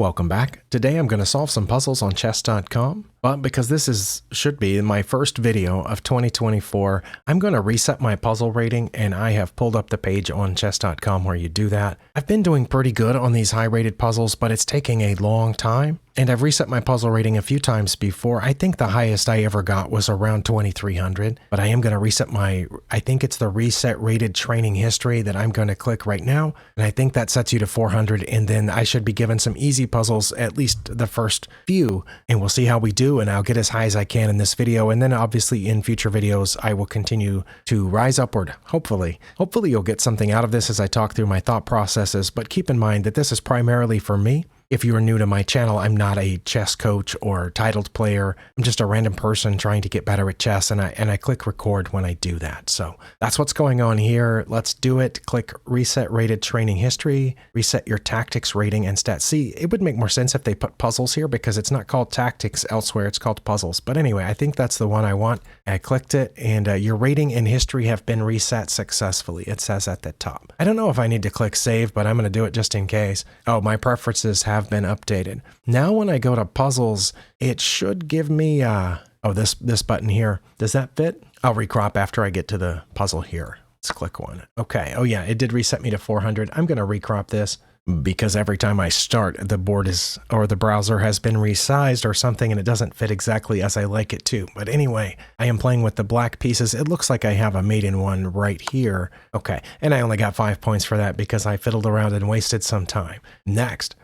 Welcome back. Today I'm going to solve some puzzles on Chess.com, but because this should be my first video of 2024, I'm going to reset my puzzle rating, and I have pulled up the page on Chess.com where you do that. I've been doing pretty good on these high-rated puzzles, but it's taking a long time, and I've reset my puzzle rating a few times before. I think the highest I ever got was around 2300, but I am going to reset I think it's the reset rated training history that I'm going to click right now, and I think that sets you to 400, and then I should be given some easy puzzles, at least the first few, and we'll see how we do, and I'll get as high as I can in this video, and then obviously in future videos I will continue to rise upward, hopefully. Hopefully you'll get something out of this as I talk through my thought processes, but keep in mind that this is primarily for me. If you are new to my channel, I'm not a chess coach or titled player. I'm just a random person trying to get better at chess, and I click record when I do that. So that's what's going on here. Let's do it. Click reset rated training history, reset your tactics rating and stats. See, it would make more sense if they put puzzles here because it's not called tactics elsewhere. It's called puzzles. But anyway, I think that's the one I want. I clicked it, and your rating and history have been reset successfully. It says at the top. I don't know if I need to click save, but I'm going to do it just in case. Oh, my preferences have been updated. Now when I go to puzzles, it should give me this button here. Does that fit? I'll recrop after I get to the puzzle here. Let's click one. Okay. Oh yeah, it did reset me to 400. I'm going to recrop this because every time I start, the the browser has been resized or something, and it doesn't fit exactly as I like it to. But anyway, I am playing with the black pieces. It looks like I have a mate in one right here. Okay. And I only got 5 points for that because I fiddled around and wasted some time. Next.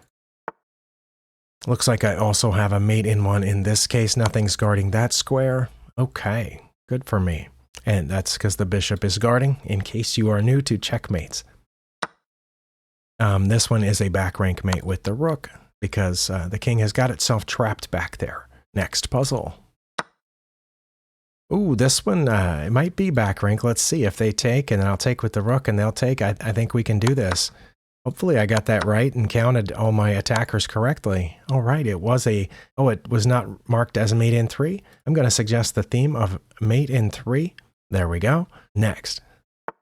Looks like I also have a mate in one. In this case, nothing's guarding that square. Okay, good for me. And that's because the bishop is guarding, in case you are new to checkmates. This one is a back rank mate with the rook, because the king has got itself trapped back there. Next puzzle. Ooh, this one, it might be back rank. Let's see if they take, and then I'll take with the rook, and they'll take. I think we can do this. Hopefully I got that right and counted all my attackers correctly. All right, it was it was not marked as mate in 3. I'm going to suggest the theme of mate in 3. There we go. Next. I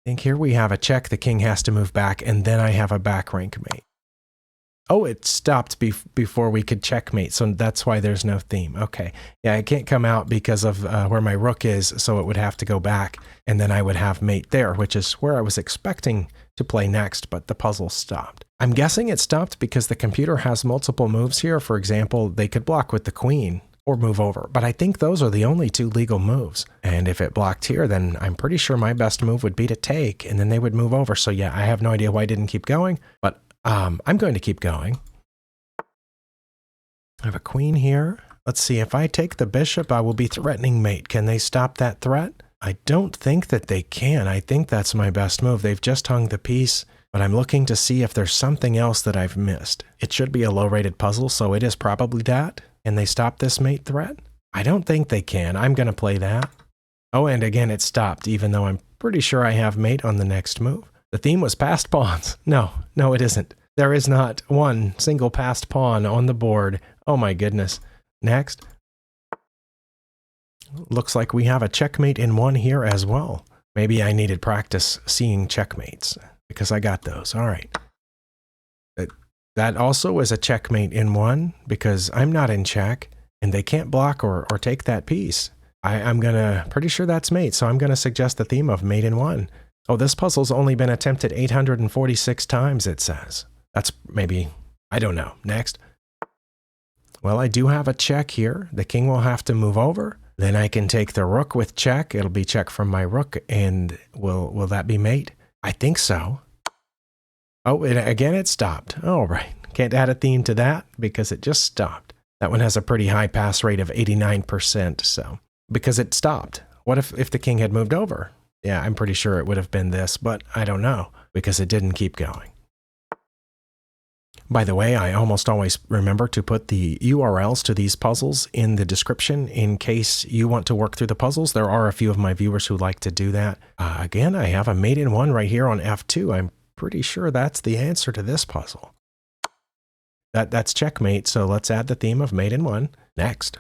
think here we have a check. The king has to move back, and then I have a back rank mate. Oh, it stopped before we could checkmate, so that's why there's no theme. Okay. Yeah, I can't come out because of where my rook is, so it would have to go back, and then I would have mate there, which is where I was expecting to play next, but the puzzle stopped. I'm guessing it stopped because the computer has multiple moves here. For example, they could block with the queen or move over, but I think those are the only 2 legal moves. And if it blocked here, then I'm pretty sure my best move would be to take, and then they would move over. So yeah, I have no idea why I didn't keep going, but I'm going to keep going. I have a queen here. Let's see, if I take the bishop, I will be threatening mate. Can they stop that threat? I don't think that they can. I think that's my best move. They've just hung the piece, but I'm looking to see if there's something else that I've missed. It should be a low-rated puzzle, so it is probably that. Can they stop this mate threat? I don't think they can. I'm going to play that. Oh, and again, it stopped, even though I'm pretty sure I have mate on the next move. The theme was passed pawns. No, it isn't. There is not one single passed pawn on the board. Oh my goodness. Next. Looks like we have a checkmate in 1 here as well. Maybe I needed practice seeing checkmates because I got those. All right. That also is a checkmate in 1 because I'm not in check and they can't block or take that piece. I'm pretty sure that's mate, so I'm gonna suggest the theme of mate in 1. Oh, this puzzle's only been attempted 846 times, it says. That's maybe, I don't know. Next. Well, I do have a check here. The king will have to move over. Then I can take the rook with check. It'll be check from my rook, and will that be mate? I think so. Oh, again it stopped. All right. Can't add a theme to that because it just stopped. That one has a pretty high pass rate of 89%, so because it stopped. What if the king had moved over? Yeah, I'm pretty sure it would have been this, but I don't know because it didn't keep going. By the way, I almost always remember to put the URLs to these puzzles in the description in case you want to work through the puzzles. There are a few of my viewers who like to do that. Again, I have a mate in 1 right here on F2. I'm pretty sure that's the answer to this puzzle. That's checkmate, so let's add the theme of mate in 1. Next.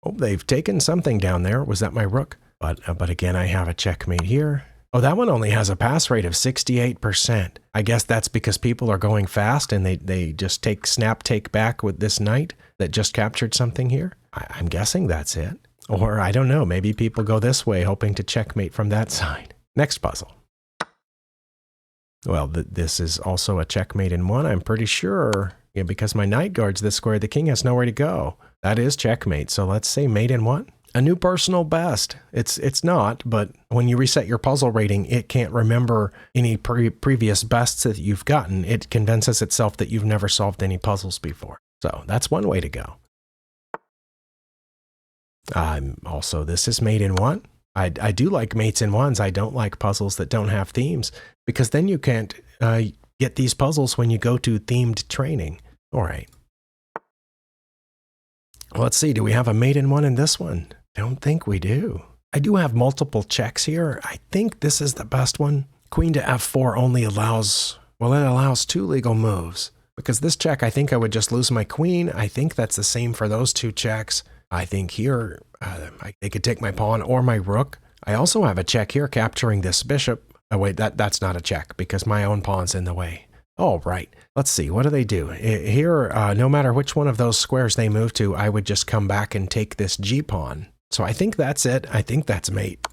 Oh, they've taken something down there. Was that my rook? But again, I have a checkmate here. Oh, that one only has a pass rate of 68%. I guess that's because people are going fast and they just take back with this knight that just captured something here. I'm guessing that's it. Or I don't know, maybe people go this way hoping to checkmate from that side. Next puzzle. Well, this is also a checkmate in one, I'm pretty sure. Yeah, because my knight guards this square, the king has nowhere to go. That is checkmate, so let's say mate in one. A new personal best. It's not, but when you reset your puzzle rating, it can't remember any previous bests that you've gotten. It convinces itself that you've never solved any puzzles before. So that's one way to go. Also, this is mate in one. I do like mates in ones. I don't like puzzles that don't have themes, because then you can't get these puzzles when you go to themed training. All right. Let's see, do we have a mate in one in this one? Don't think we do. I do have multiple checks here. I think this is the best one. Queen to f4 only allows, well, it allows 2 legal moves. Because this check, I think I would just lose my queen. I think that's the same for those 2 checks. I think here, they could take my pawn or my rook. I also have a check here capturing this bishop. Oh wait, that's not a check because my own pawn's in the way. All right, let's see, what do they do? Here, no matter which one of those squares they move to, I would just come back and take this g-pawn. So I think that's it. I think that's mate.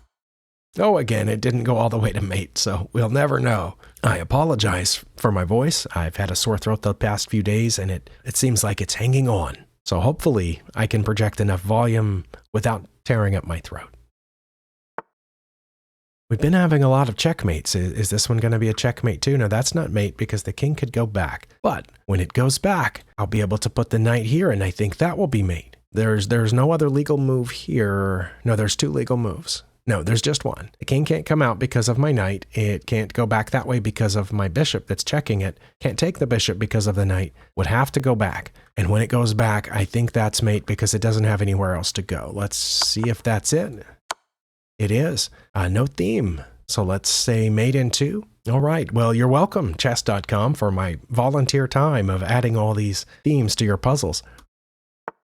Oh, again, it didn't go all the way to mate, so we'll never know. I apologize for my voice. I've had a sore throat the past few days, and it seems like it's hanging on. So hopefully I can project enough volume without tearing up my throat. We've been having a lot of checkmates. Is this one going to be a checkmate too? No, that's not mate because the king could go back. But when it goes back, I'll be able to put the knight here, and I think that will be mate. There's no other legal move here. No, there's 2 legal moves. No, there's just one. The king can't come out because of my knight. It can't go back that way because of my bishop that's checking it. Can't take the bishop because of the knight. Would have to go back. And when it goes back, I think that's mate because it doesn't have anywhere else to go. Let's see if that's it. It is. No theme. So let's say mate in 2. All right. Well, you're welcome, Chessdotcom, for my volunteer time of adding all these themes to your puzzles.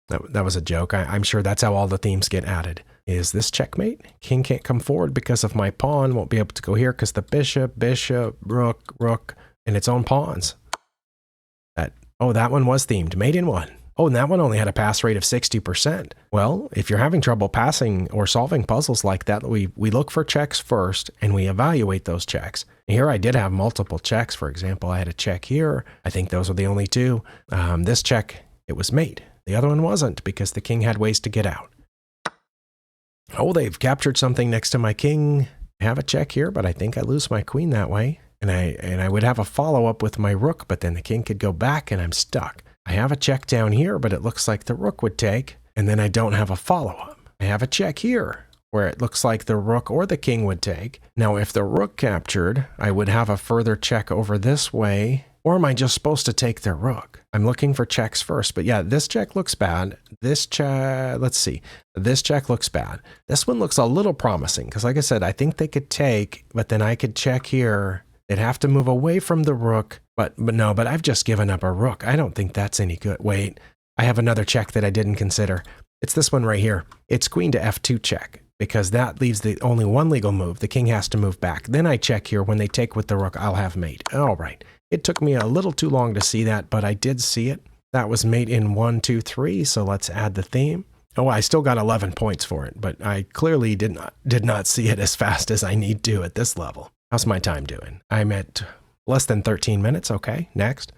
That was a joke. I'm sure that's how all the themes get added. Is this checkmate? King can't come forward because of my pawn. Won't be able to go here because the bishop, rook, and its own pawns. That one was themed. Mate in 1. Oh, and that one only had a pass rate of 60%. Well, if you're having trouble passing or solving puzzles like that, we look for checks first and we evaluate those checks. Here I did have multiple checks. For example, I had a check here. I think those were the only 2. This check, it was mate. The other one wasn't because the king had ways to get out. Oh, they've captured something next to my king. I have a check here, but I think I lose my queen that way. And I would have a follow-up with my rook, but then the king could go back and I'm stuck. I have a check down here, but it looks like the rook would take, and then I don't have a follow-up. I have a check here, where it looks like the rook or the king would take. Now, if the rook captured, I would have a further check over this way, or am I just supposed to take the rook? I'm looking for checks first, but yeah, this check looks bad. This check, let's see. This check looks bad. This one looks a little promising, because like I said, I think they could take, but then I could check here. They'd have to move away from the rook, but I've just given up a rook. I don't think that's any good. Wait, I have another check that I didn't consider. It's this one right here. It's queen to f2 check, because that leaves the only one legal move. The king has to move back. Then I check here. When they take with the rook, I'll have mate. All right. It took me a little too long to see that, but I did see it. That was mate in 1, 2, 3, so let's add the theme. Oh, I still got 11 points for it, but I clearly did not see it as fast as I need to at this level. How's my time doing? I'm at less than 13 minutes. Okay, next.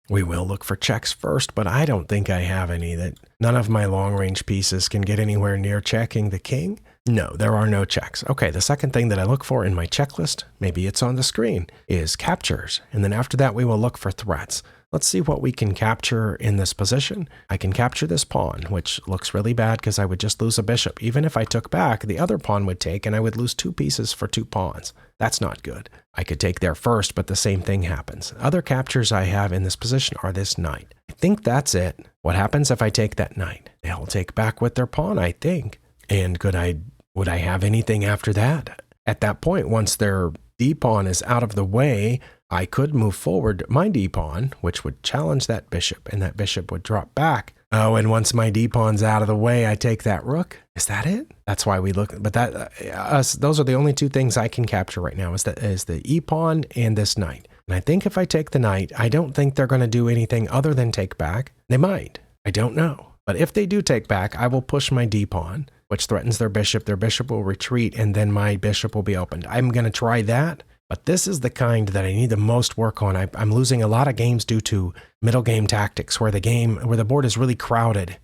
We will look for checks first, but I don't think I have any. None of my long-range pieces can get anywhere near checking the king. No, there are no checks. Okay, the second thing that I look for in my checklist, maybe it's on the screen, is captures. And then after that, we will look for threats. Let's see what we can capture in this position. I can capture this pawn, which looks really bad because I would just lose a bishop. Even if I took back, the other pawn would take and I would lose 2 pieces for 2 pawns. That's not good. I could take there first, but the same thing happens. Other captures I have in this position are this knight. I think that's it. What happens if I take that knight? They'll take back with their pawn, I think. And would I have anything after that? At that point, once their d-pawn is out of the way, I could move forward my d-pawn, which would challenge that bishop, and that bishop would drop back. Oh, and once my d-pawn's out of the way, I take that rook. Is that it? That's why we look, but those are the only two things I can capture right now is the e-pawn and this knight. And I think if I take the knight, I don't think they're going to do anything other than take back. They might. I don't know. But if they do take back, I will push my d-pawn, which threatens their bishop. Their bishop will retreat, and then my bishop will be opened. I'm going to try that, but this is the kind that I need the most work on. I'm losing a lot of games due to middle game tactics, where the board is really crowded.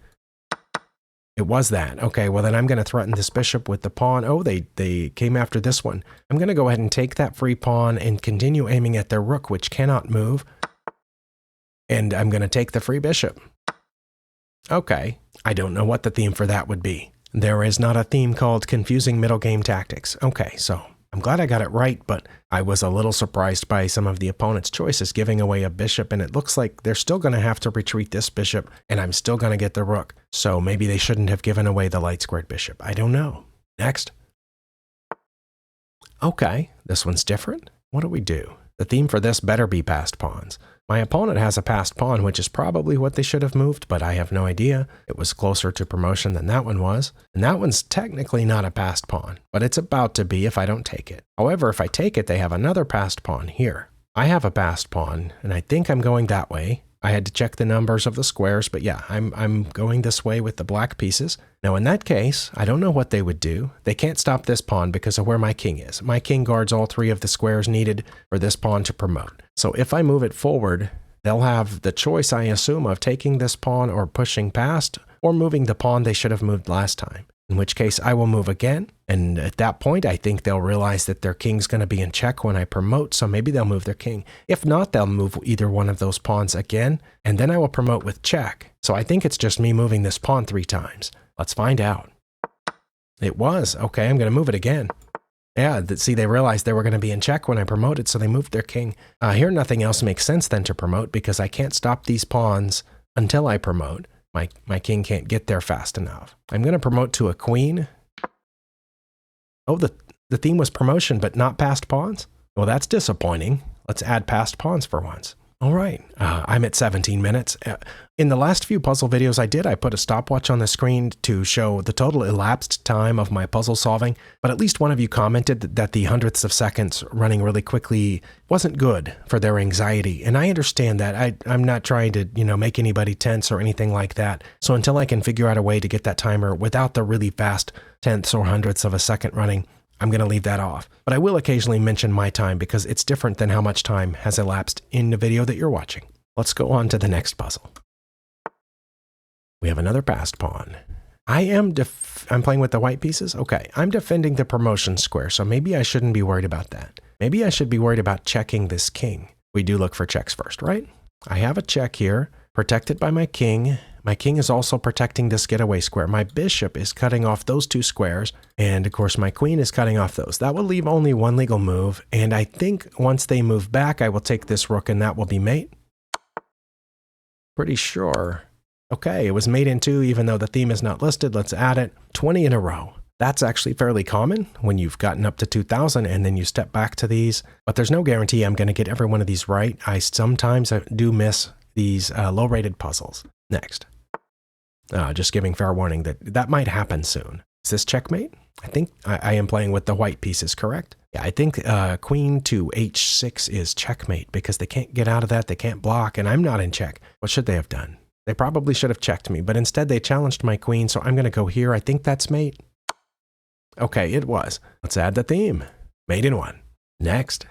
It was that. Okay, well then I'm going to threaten this bishop with the pawn. Oh, they came after this one. I'm going to go ahead and take that free pawn and continue aiming at their rook, which cannot move. And I'm going to take the free bishop. Okay, I don't know what the theme for that would be. There is not a theme called confusing middle game tactics. Okay, so I'm glad I got it right, but I was a little surprised by some of the opponent's choices, giving away a bishop, and it looks like they're still going to have to retreat this bishop, and I'm still going to get the rook. So maybe they shouldn't have given away the light squared bishop. I don't know. Next. Okay, this one's different. What do we do? The theme for this better be passed pawns. My opponent has a passed pawn, which is probably what they should have moved, but I have no idea. It was closer to promotion than that one was. And that one's technically not a passed pawn, but it's about to be if I don't take it. However, if I take it, they have another passed pawn here. I have a passed pawn, and I think I'm going that way. I had to check the numbers of the squares, but yeah, I'm going this way with the black pieces. Now in that case, I don't know what they would do. They can't stop this pawn because of where my king is. My king guards all three of the squares needed for this pawn to promote. So if I move it forward, they'll have the choice, I assume, of taking this pawn or pushing past, or moving the pawn they should have moved last time. In which case I will move again, and at that point I think they'll realize that their king's going to be in check when I promote, so maybe they'll move their king. If not, they'll move either one of those pawns again, and then I will promote with check. So I think it's just me moving this pawn 3 times. Let's find out. It was. Okay, I'm going to move it again. Yeah, see, they realized they were going to be in check when I promoted, so they moved their king. Here nothing else makes sense than to promote, because I can't stop these pawns until I promote. My king can't get there fast enough. I'm going to promote to a queen. Oh, the theme was promotion, but not passed pawns? Well, that's disappointing. Let's add passed pawns for once. All right, I'm at 17 minutes. In the last few puzzle videos I put a stopwatch on the screen to show the total elapsed time of my puzzle solving, but at least one of you commented that the hundredths of seconds running really quickly wasn't good for their anxiety, and I understand that. I'm not trying to, make anybody tense or anything like that, so until I can figure out a way to get that timer without the really fast tenths or hundredths of a second running, I'm going to leave that off. But I will occasionally mention my time because it's different than how much time has elapsed in the video that you're watching. Let's go on to the next puzzle. We have another passed pawn. I'm playing with the white pieces? Okay, I'm defending the promotion square, so maybe I shouldn't be worried about that. Maybe I should be worried about checking this king. We do look for checks first, right? I have a check here, protected by my king. My king is also protecting this getaway square. My bishop is cutting off those 2 squares, and of course my queen is cutting off those. That will leave only one legal move, and I think once they move back, I will take this rook, and that will be mate. Pretty sure. Okay, it was mate in 2, even though the theme is not listed. Let's add it. 20 in a row. That's actually fairly common when you've gotten up to 2,000 and then you step back to these, but there's no guarantee I'm going to get every one of these right. I sometimes do miss these low-rated puzzles. Next. Just giving fair warning that might happen soon. Is this checkmate? I think I am playing with the white pieces, correct? Yeah, I think queen to h6 is checkmate because they can't get out of that, they can't block, and I'm not in check. What should they have done? They probably should have checked me, but instead they challenged my queen, so I'm going to go here. I think that's mate. Okay, it was. Let's add the theme. Mate in 1. Next.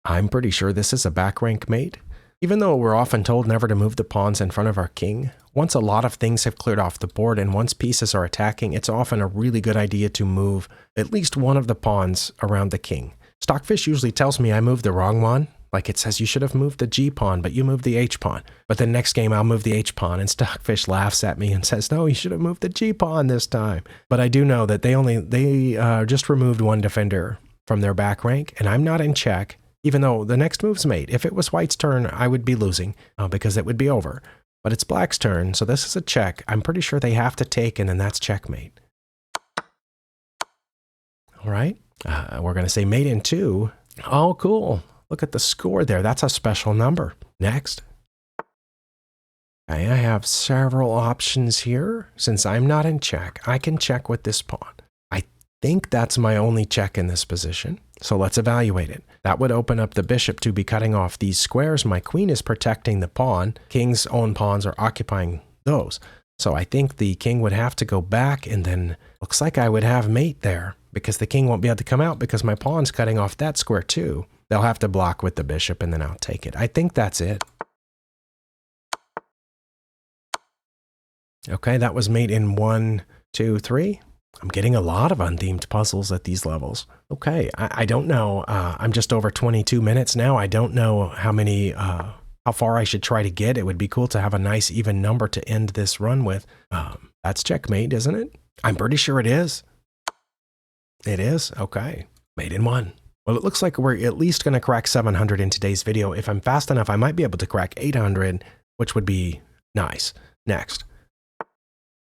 I'm pretty sure this is a back rank mate. Even though we're often told never to move the pawns in front of our king, once a lot of things have cleared off the board and once pieces are attacking, it's often a really good idea to move at least one of the pawns around the king. Stockfish usually tells me I moved the wrong one. Like it says you should have moved the G pawn, but you moved the H pawn. But the next game I'll move the H pawn, and Stockfish laughs at me and says, no, you should have moved the G pawn this time. But I do know that they just removed one defender from their back rank, and I'm not in check. Even though the next move's mate. If it was white's turn, I would be losing because it would be over. But it's black's turn, so this is a check. I'm pretty sure they have to take, and then that's checkmate. All right, we're going to say mate in 2. Oh, cool. Look at the score there. That's a special number. Next. Okay, I have several options here. Since I'm not in check, I can check with this pawn. I think that's my only check in this position. So let's evaluate it. That would open up the bishop to be cutting off these squares. My queen is protecting the pawn. King's own pawns are occupying those. So I think the king would have to go back, and then looks like I would have mate there because the king won't be able to come out because my pawn's cutting off that square too. They'll have to block with the bishop, and then I'll take it. I think that's it. Okay, that was mate in 1, 2, 3. I'm getting a lot of unthemed puzzles at these levels. Okay, I don't know. I'm just over 22 minutes now. I don't know how far I should try to get. It would be cool to have a nice even number to end this run with. That's checkmate, isn't it? I'm pretty sure it is. It is? Okay. Mate in 1. Well, it looks like we're at least going to crack 700 in today's video. If I'm fast enough, I might be able to crack 800, which would be nice. Next.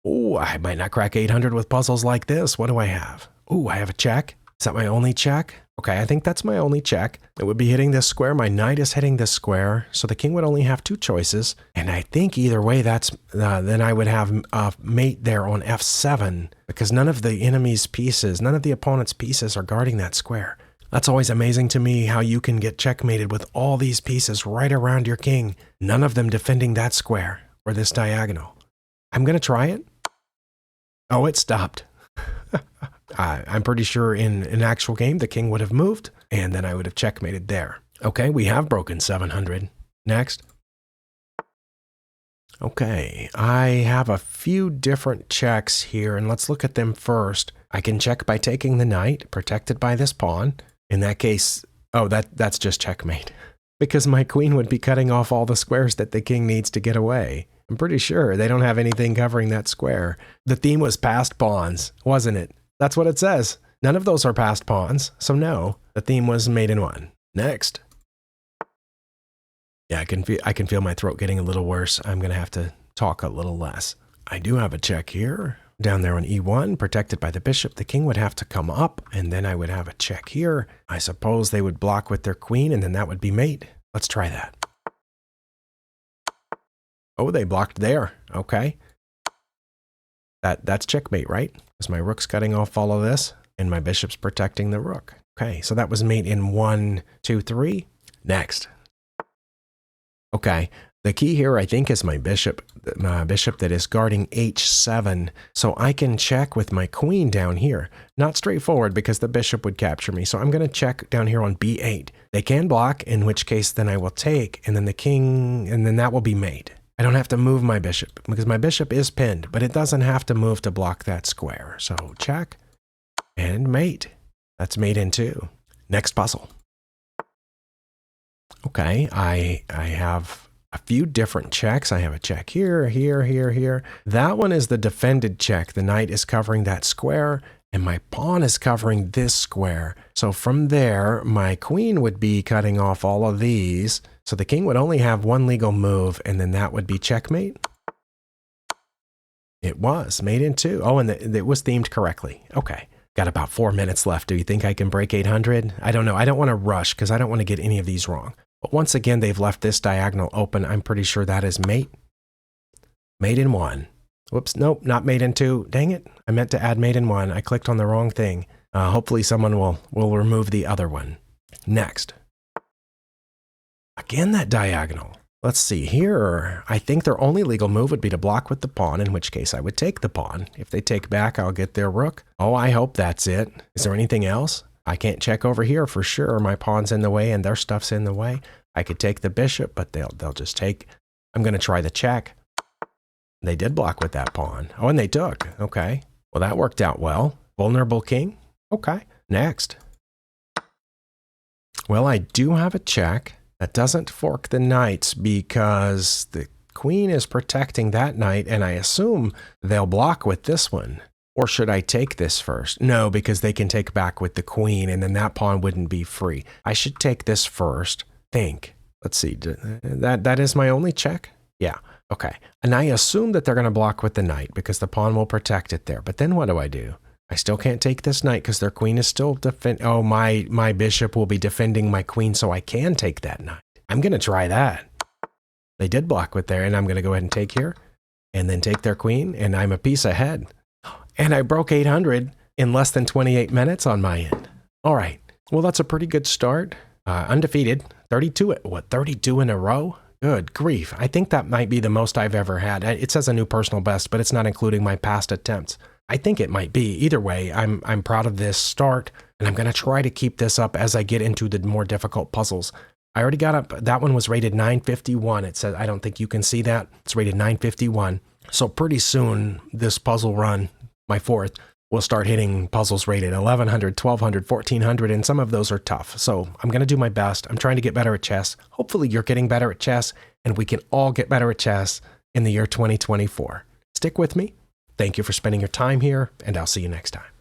Oh, I might not crack 800 with puzzles like this. What do I have? Oh, I have a check. Is that my only check? Okay, I think that's my only check. It would be hitting this square. My knight is hitting this square, so the king would only have 2 choices. And I think either way, that's then I would have mate there on f7 because none of the enemy's pieces, none of the opponent's pieces are guarding that square. That's always amazing to me how you can get checkmated with all these pieces right around your king, none of them defending that square or this diagonal. I'm going to try it. Oh, it stopped. I'm pretty sure in an actual game, the king would have moved, and then I would have checkmated there. Okay, we have broken 700. Next. Okay, I have a few different checks here, and let's look at them first. I can check by taking the knight, protected by this pawn. In that case, oh, that's just checkmate. Because my queen would be cutting off all the squares that the king needs to get away. I'm pretty sure they don't have anything covering that square. The theme was passed pawns, wasn't it? That's what it says. None of those are passed pawns, so no, the theme was mate in 1. Next. Yeah, I can feel my throat getting a little worse. I'm going to have to talk a little less. I do have a check here. Down there on e1, protected by the bishop, the king would have to come up, and then I would have a check here. I suppose they would block with their queen, and then that would be mate. Let's try that. Oh, they blocked there. Okay. That's checkmate, right? Because my rook's cutting off all of this, and my bishop's protecting the rook. Okay, so that was mate in 1, 2, 3. Next. Okay, the key here, I think, is my bishop that is guarding h7, so I can check with my queen down here. Not straightforward because the bishop would capture me, so I'm going to check down here on b8. They can block, in which case then I will take, and then the king, and then that will be mate. I don't have to move my bishop because my bishop is pinned, but it doesn't have to move to block that square. So check and mate. That's mate in 2. Next puzzle. Okay, I have a few different checks. I have a check here, here, here, here. That one is the defended check. The knight is covering that square, and my pawn is covering this square. So from there, my queen would be cutting off all of these. So the king would only have 1 legal move, and then that would be checkmate. It was mate in 2. Oh, and it was themed correctly. Okay, got about 4 minutes left. Do you think I can break 800? I don't know. I don't want to rush because I don't want to get any of these wrong. But once again, they've left this diagonal open. I'm pretty sure that is mate. Mate in 1. Whoops, nope, not mate in 2. Dang it, I meant to add mate in 1. I clicked on the wrong thing. Hopefully someone will remove the other one. Next. Again, that diagonal. Let's see here. I think their only legal move would be to block with the pawn, in which case I would take the pawn. If they take back, I'll get their rook. Oh, I hope that's it. Is there anything else? I can't check over here for sure. My pawn's in the way and their stuff's in the way. I could take the bishop, but they'll just take. I'm going to try the check. They did block with that pawn. Oh, and they took. Okay. Well, that worked out well. Vulnerable king. Okay. Next. Well, I do have a check. That doesn't fork the knights because the queen is protecting that knight, and I assume they'll block with this one. Or should I take this first? No, because they can take back with the queen, and then that pawn wouldn't be free. I should take this first. Think. Let's see. That is my only check? Yeah. Okay. And I assume that they're going to block with the knight because the pawn will protect it there. But then what do? I still can't take this knight because their queen is still Oh, my bishop will be defending my queen, so I can take that knight. I'm going to try that. They did block with there, and I'm going to go ahead and take here, and then take their queen, and I'm a piece ahead. And I broke 800 in less than 28 minutes on my end. All right. Well, that's a pretty good start. Undefeated. 32 in a row? Good grief. I think that might be the most I've ever had. It says a new personal best, but it's not including my past attempts. I think it might be. Either way, I'm proud of this start, and I'm going to try to keep this up as I get into the more difficult puzzles. I already got up. That one was rated 951. It says, I don't think you can see that. It's rated 951. So pretty soon, this puzzle run, my fourth, will start hitting puzzles rated 1100, 1200, 1400, and some of those are tough. So I'm going to do my best. I'm trying to get better at chess. Hopefully you're getting better at chess, and we can all get better at chess in the year 2024. Stick with me. Thank you for spending your time here, and I'll see you next time.